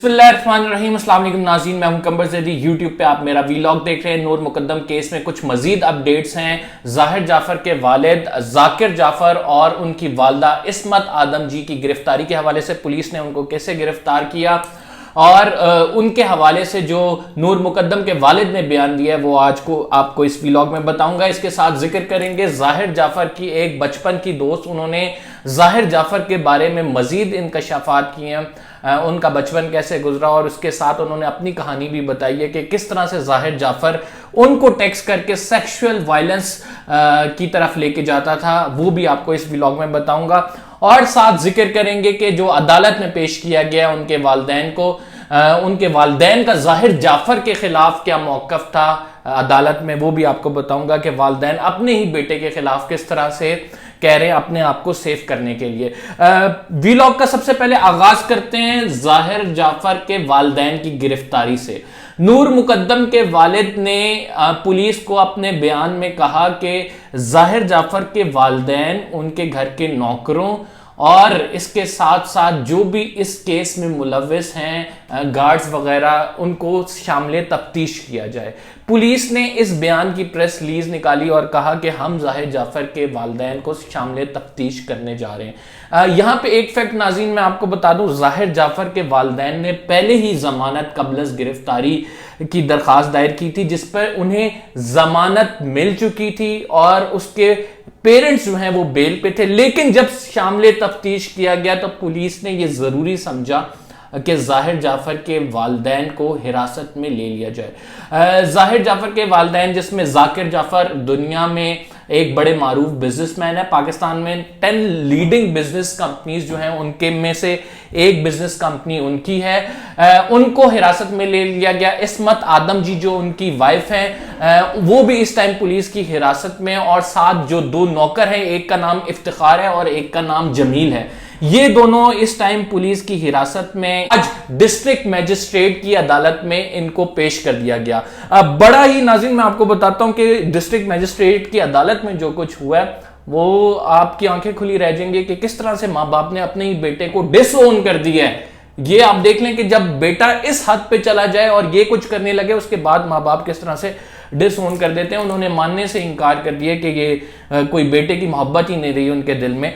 बिस्मिल्लाहिर्रहमानिर्रहीम। अस्सलाम वालेकुम नाज़रीन, मैं हूं कंबर ज़ैदी। यूट्यूब पे आप मेरा वीलॉग देख रहे हैं। नूर मुकद्दम केस में कुछ मजीद अपडेट्स हैं। ज़ाहिर जाफ़र के वालिद ज़ाकिर जाफ़र और उनकी वालदा इस्मत आदम जी की गिरफ्तारी के हवाले से पुलिस ने उनको कैसे गिरफ्तार किया और उनके हवाले से जो नूर मुकद्दम के वालिद ने बयान दिया है वो आज को आपको इस व्लॉग में बताऊंगा। इसके साथ जिक्र करेंगे ज़ाहिर जाफ़र की एक बचपन की दोस्त, उन्होंने ज़ाहिर जाफ़र के बारे में मजीद इंकशाफात किए हैं, उनका बचपन कैसे गुजरा और उसके साथ उन्होंने अपनी कहानी भी बताई है कि किस तरह से ज़ाहिर जाफ़र उनको टेक्स्ट करके सेक्सुअल वायलेंस की तरफ लेके जाता था। वो भी आपको इस व्लॉग में बताऊंगा और साथ जिक्र करेंगे कि जो अदालत में पेश किया गया उनके वालिदैन को, उनके वालिदैन का ज़ाहिर जाफ़र के खिलाफ क्या मौक़िफ़ था अदालत में, वो भी आपको बताऊंगा कि वालिदैन अपने ही बेटे के खिलाफ किस तरह से कह रहे हैं अपने आप को सेफ करने के लिए। व्लॉग का सबसे पहले आगाज करते हैं ज़ाहिर जाफ़र के वालिदैन की गिरफ्तारी से। नूर मुकद्दम के वालिद ने पुलिस को अपने बयान में कहा कि ज़ाहिर जाफ़र के वालिदैन उनके घर के नौकरों और इसके साथ साथ जो भी इस केस में मुलव्विस हैं गार्ड्स वगैरह, उनको शामिल तफ्तीश किया जाए। पुलिस ने इस बयान की प्रेस रिलीज निकाली और कहा कि हम ज़ाहिर जाफ़र के वालिदैन को शामिल तफ्तीश करने जा रहे हैं। यहाँ पे एक फैक्ट नाज़रीन मैं आपको बता दूं, ज़ाहिर जाफ़र के वालिदैन ने पहले ही ज़मानत क़ब्ल गिरफ्तारी की दरख्वास्त दायर की थी जिस पर उन्हें ज़मानत मिल चुकी थी और उसके पेरेंट्स जो हैं वो बेल पे थे। लेकिन जब शामिल तफ्तीश किया गया तो पुलिस ने ये ज़रूरी समझा कि ज़ाहिर जाफ़र के वालिदैन को हिरासत में ले लिया जाए। ज़ाहिर जाफ़र के वालिदैन जिसमें ज़ाकिर जाफ़र दुनिया में एक बड़े मारूफ बिजनेसमैन है, पाकिस्तान में 10 लीडिंग बिजनेस कंपनीज जो हैं उनके में से एक बिजनेस कंपनी उनकी है। उनको हिरासत में ले लिया गया। इस्मत आदम जी जो उनकी वाइफ हैं वो भी इस टाइम पुलिस की हिरासत में, और साथ जो दो नौकर हैं, एक का नाम इफ्तिखार है और एक का नाम जमील है, ये दोनों इस टाइम पुलिस की हिरासत में। आज डिस्ट्रिक्ट मैजिस्ट्रेट की अदालत में इनको पेश कर दिया गया। बड़ा ही नाज़रीन मैं आपको बताता हूं कि डिस्ट्रिक्ट मैजिस्ट्रेट की अदालत में जो कुछ हुआ है वो आपकी आंखें खुली रह जाएंगी कि किस तरह से माँ बाप ने अपने ही बेटे को डिसओन कर दिया है। ये आप देख लें कि जब बेटा इस हद पे चला जाए और ये कुछ करने लगे, उसके बाद माँ बाप किस तरह से डिसओन कर देते हैं। उन्होंने मानने से इनकार कर दिया कि ये कोई बेटे की मोहब्बत ही नहीं रही उनके दिल में।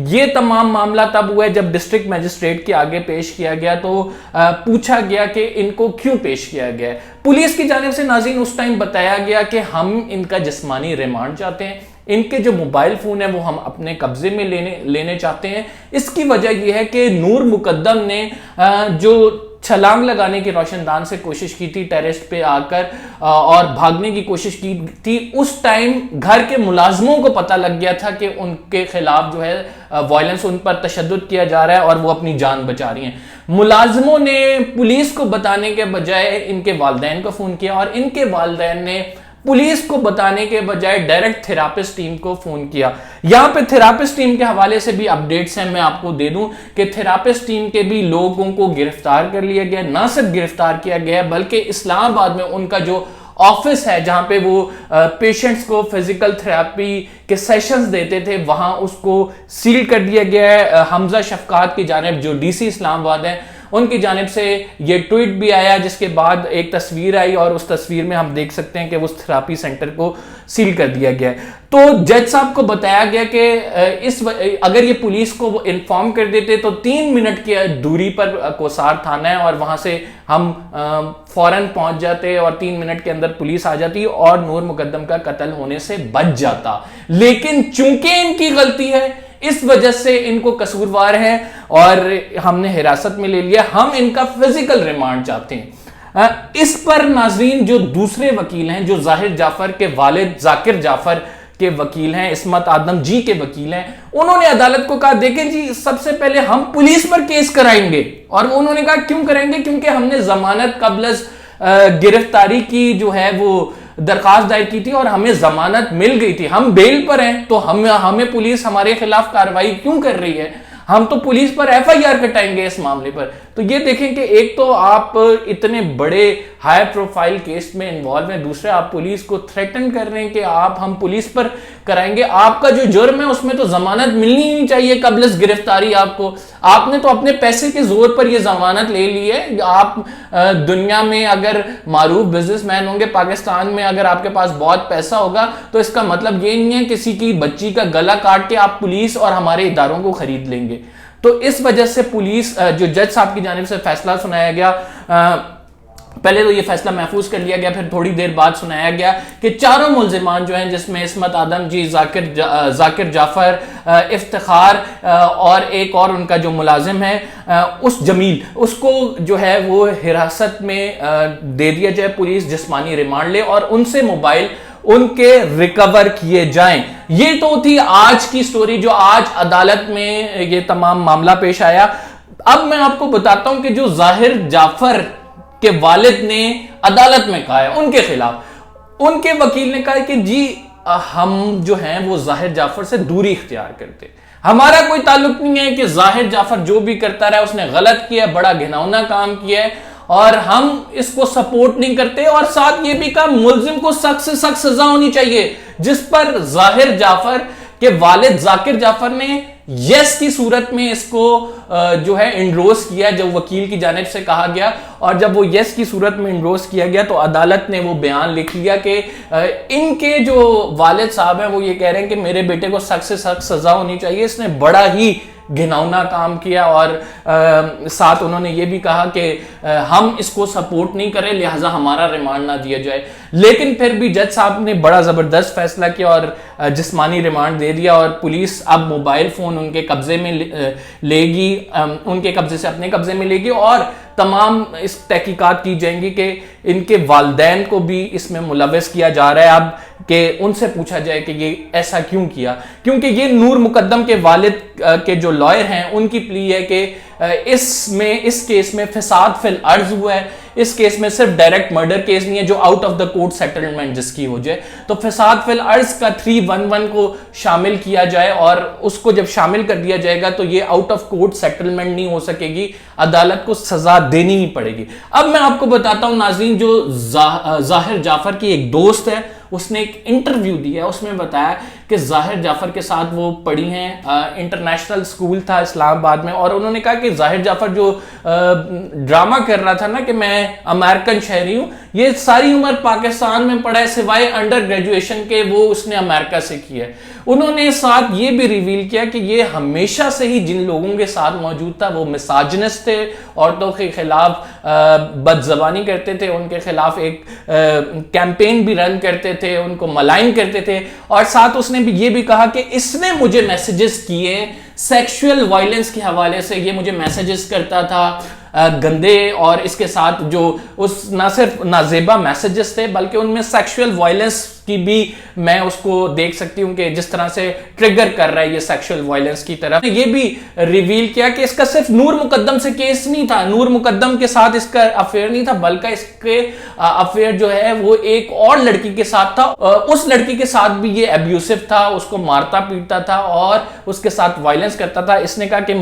ये तमाम मामला तब हुआ जब डिस्ट्रिक्ट मैजिस्ट्रेट के आगे पेश किया गया तो पूछा गया कि इनको क्यों पेश किया गया है। पुलिस की जानिब से नाज़रीन उस टाइम बताया गया कि हम इनका जिस्मानी रिमांड चाहते हैं, इनके जो मोबाइल फोन है वो हम अपने कब्जे में लेने चाहते हैं। इसकी वजह यह है कि नूर मुकद्दम ने जो छलांग लगाने की रोशनदान से कोशिश की थी, टेरेस पे आकर और भागने की कोशिश की थी, उस टाइम घर के मुलाजमों को पता लग गया था कि उनके खिलाफ जो है वायलेंस, उन पर तशद्दुद किया जा रहा है और वो अपनी जान बचा रही हैं। मुलाजमों ने पुलिस को बताने के बजाय इनके वालिदैन को फोन किया और इनके वालिदैन ने पुलिस को बताने के बजाय डायरेक्ट थेरापिस्ट टीम को फोन किया। यहां पे थेरापिस्ट टीम के हवाले से भी अपडेट्स हैं, मैं आपको दे दूं कि थेरापिस्ट टीम के भी लोगों को गिरफ्तार कर लिया गया। ना सिर्फ गिरफ्तार किया गया बल्कि इस्लामाबाद में उनका जो ऑफिस है जहां पे वो पेशेंट्स को फिजिकल थेरेपी के सेशंस देते थे, वहां उसको सील कर दिया गया है। हमजा शफकात की जानिब जो डीसी इस्लामाबाद है उनकी जानिब से ये ट्वीट भी आया, जिसके बाद एक तस्वीर आई और उस तस्वीर में हम देख सकते हैं कि उस थेरापी सेंटर को सील कर दिया गया है। तो जज साहब को बताया गया कि अगर ये पुलिस को इन्फॉर्म कर देते तो 3 मिनट की दूरी पर कोसार थाना है और वहां से हम फौरन पहुंच जाते और 3 मिनट के अंदर पुलिस आ जाती और नूर मुकद्दम का कत्ल होने से बच जाता। लेकिन चूंकि इनकी गलती है, इस वजह से इनको कसूरवार है और हमने हिरासत में ले लिया। हम इनका फिजिकल रिमांड चाहते हैं। इस पर नाजरीन जो दूसरे वकील हैं, जो ज़ाहिर जाफ़र के वालिद ज़ाकिर जाफ़र के वकील हैं, इस्मत आदम जी के वकील हैं, उन्होंने अदालत को कहा देखें जी, सबसे पहले हम पुलिस पर केस कराएंगे। और उन्होंने कहा क्यों करेंगे, क्योंकि हमने जमानत क़ब्ल गिरफ्तारी की जो है वो दरखास्त दायर की थी और हमें जमानत मिल गई थी, हम बेल पर हैं, तो हमें पुलिस हमारे खिलाफ कार्रवाई क्यों कर रही है, हम तो पुलिस पर एफआईआर कटाएंगे इस मामले पर। تو یہ دیکھیں کہ ایک تو آپ اتنے بڑے ہائی پروفائل کیس میں انوالو ہیں، دوسرے آپ پولیس کو تھریٹن کر رہے ہیں کہ ہم پولیس پر کرائیں گے. آپ کا جو جرم ہے اس میں تو ضمانت ملنی نہیں چاہیے قبل از گرفتاری. آپ نے تو اپنے پیسے کے زور پر یہ ضمانت لے لی ہے. آپ دنیا میں اگر معروف بزنس مین ہوں گے، پاکستان میں اگر آپ کے پاس بہت پیسہ ہوگا، تو اس کا مطلب یہ نہیں ہے کسی کی بچی کا گلا کاٹ کے آپ پولیس اور ہمارے اداروں کو خرید لیں گے. تو اس وجہ سے پولیس جو جج صاحب کی جانب سے فیصلہ سنایا گیا، پہلے تو یہ فیصلہ محفوظ کر لیا گیا، پھر تھوڑی دیر بعد سنایا گیا کہ چاروں ملزمان جو ہیں، جس میں عصمت آدم جی، ذاکر جعفر، افتخار اور ایک اور ان کا جو ملازم ہے اس جمیل، اس کو جو ہے وہ حراست میں دے دیا جائے، پولیس جسمانی ریمانڈ لے اور ان سے موبائل ان کے ریکور کیے جائیں. یہ تو تھی آج کی سٹوری جو آج عدالت میں یہ تمام معاملہ پیش آیا. اب میں آپ کو بتاتا ہوں کہ جو ظاہر جعفر کے والد نے عدالت میں کہا ہے ان کے خلاف، ان کے وکیل نے کہا کہ جی ہم جو ہیں وہ ظاہر جعفر سے دوری اختیار کرتے، ہمارا کوئی تعلق نہیں ہے کہ ظاہر جعفر جو بھی کرتا رہا اس نے غلط کیا، بڑا گھناؤنا کام کیا ہے اور ہم اس کو سپورٹ نہیں کرتے. اور ساتھ یہ بھی کہا ملزم کو سخت سے سخت سزا ہونی چاہیے. جس پر ظاہر جعفر کے والد ذاکر جعفر نے یس کی صورت میں اس کو جو ہے انڈروس کیا جب وکیل کی جانب سے کہا گیا، اور جب وہ یس کی صورت میں انڈروس کیا گیا تو عدالت نے وہ بیان لکھ لیا کہ ان کے جو والد صاحب ہیں وہ یہ کہہ رہے ہیں کہ میرے بیٹے کو سخت سے سخت سزا ہونی چاہیے، اس نے بڑا ہی گھناؤنا کام کیا. اور ساتھ انہوں نے یہ بھی کہا کہ ہم اس کو سپورٹ نہیں کریں لہٰذا ہمارا ریمانڈ نہ دیا جائے. لیکن پھر بھی جج صاحب نے بڑا زبردست فیصلہ کیا اور جسمانی ریمانڈ دے دیا، اور پولیس اب موبائل فون ان کے قبضے میں لے گی، ان کے قبضے سے اپنے قبضے میں لے گی، اور تمام اس تحقیقات کی جائیں گی کہ ان کے والدین کو بھی اس میں ملوث کیا جا رہا ہے اب، کہ ان سے پوچھا جائے کہ یہ ایسا کیوں کیا. کیونکہ یہ نور مقدم کے والد کے جو لائر ہیں ان کی پلی ہے کہ اس کیس میں فساد فی الارض ہوا ہے. اس کیس میں صرف ڈائریکٹ مرڈر کیس نہیں ہے جو out of the court settlement جس کی ہو جائے، تو فساد فی الارض کا 311 کو شامل کیا جائے، اور اس کو جب شامل کر دیا جائے گا تو یہ آؤٹ آف کورٹ سیٹلمنٹ نہیں ہو سکے گی، عدالت کو سزا دینی ہی پڑے گی. اب میں آپ کو بتاتا ہوں ناظرین، جو ظاہر جعفر کی ایک دوست ہے اس نے ایک انٹرویو دیا، اس میں بتایا کہ ظاہر جعفر کے ساتھ وہ پڑھی ہیں، انٹرنیشنل سکول تھا اسلام آباد میں، اور انہوں نے کہا کہ ظاہر جعفر جو ڈرامہ کر رہا تھا نا کہ میں امریکن شہری ہوں، یہ ساری عمر پاکستان میں پڑھا ہے سوائے انڈر گریجویشن کے وہ اس نے امریکہ سے کیا ہے. انہوں نے ساتھ یہ بھی ریویل کیا کہ یہ ہمیشہ سے ہی جن لوگوں کے ساتھ موجود تھا وہ مساجنسٹ تھے، عورتوں کے خلاف بد زبانی کرتے تھے، ان کے خلاف ایک کیمپین بھی رن کرتے تھے، ان کو ملائن کرتے تھے، اور ساتھ اس نے بھی یہ بھی کہا کہ اس نے مجھے میسیجز کیے سیکشول وائلنس کے حوالے سے، یہ مجھے میسیجز کرتا تھا گندے، اور اس کے ساتھ جو نہ صرف نازیبا میسیجز تھے بلکہ ان میں سیکشول وائلنس کی بھی میں اس کو دیکھ سکتی ہوں کہ جس طرح سے ٹریگر کر رہا ہے یہ سیکشول وائلنس کی طرف. یہ بھی ریویل کیا کہ اس کا صرف نور مقدم سے کیس نہیں تھا، نور مقدم کے ساتھ اس کا افیئر نہیں تھا، بلکہ اس کے افیئر جو ہے وہ ایک اور لڑکی کے ساتھ تھا. اس لڑکی کے ساتھ بھی یہ ابیوسو تھا، اس کو مارتا پیٹتا تھا اور اس کے ساتھ وائلنس کرتا تھا. اس نے کہا کہ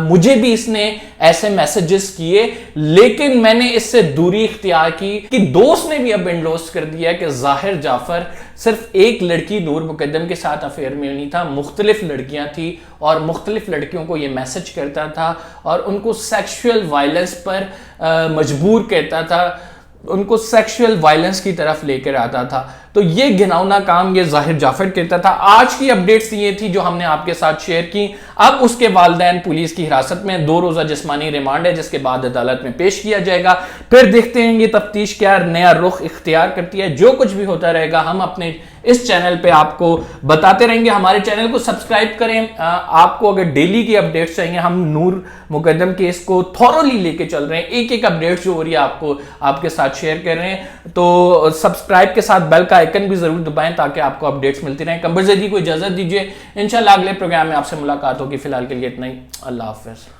مجھے بھی اس نے ایسے میسیجز کیے لیکن میں نے اس سے دوری اختیار کی. کہ دوست نے بھی اب انڈورس کر دیا کہ ظاہر جعفر صرف ایک لڑکی نور مقدم کے ساتھ افیئر میں نہیں تھا، مختلف لڑکیاں تھیں اور مختلف لڑکیوں کو یہ میسج کرتا تھا اور ان کو سیکشول وائلنس پر مجبور کرتا تھا، ان کو سیکشول وائلنس کی طرف لے کر آتا تھا. تو یہ گھناؤنا کام یہ ظاہر جعفر کرتا تھا. آج کی اپڈیٹس یہ تھی جو ہم نے آپ کے ساتھ شیئر کی. اب اس کے والدین پولیس کی حراست میں، 2 روزہ جسمانی ریمانڈ ہے جس کے بعد عدالت میں پیش کیا جائے گا. پھر دیکھتے ہیں یہ تفتیش کیا نیا رخ اختیار کرتی ہے. جو کچھ بھی ہوتا رہے گا ہم اپنے اس چینل پہ آپ کو بتاتے رہیں گے. ہمارے چینل کو سبسکرائب کریں. آپ کو اگر ڈیلی کی اپڈیٹس چاہیے، ہم نور مقدم کیس کو تھورولی لے کے چل رہے ہیں، ایک ایک اپڈیٹ جو ہو رہی ہے آپ کو آپ کے ساتھ شیئر کر رہے ہیں. تو سبسکرائب کے ساتھ بیل کا آئیکن بھی ضرور دبائیں تاکہ آپ کو اپڈیٹس ملتی رہیں. قمر زیدی کو اجازت دیجیے، انشاءاللہ اگلے پروگرام میں آپ سے ملاقات ہوگی. فی الحال کے لیے اتنا ہی. اللہ حافظ.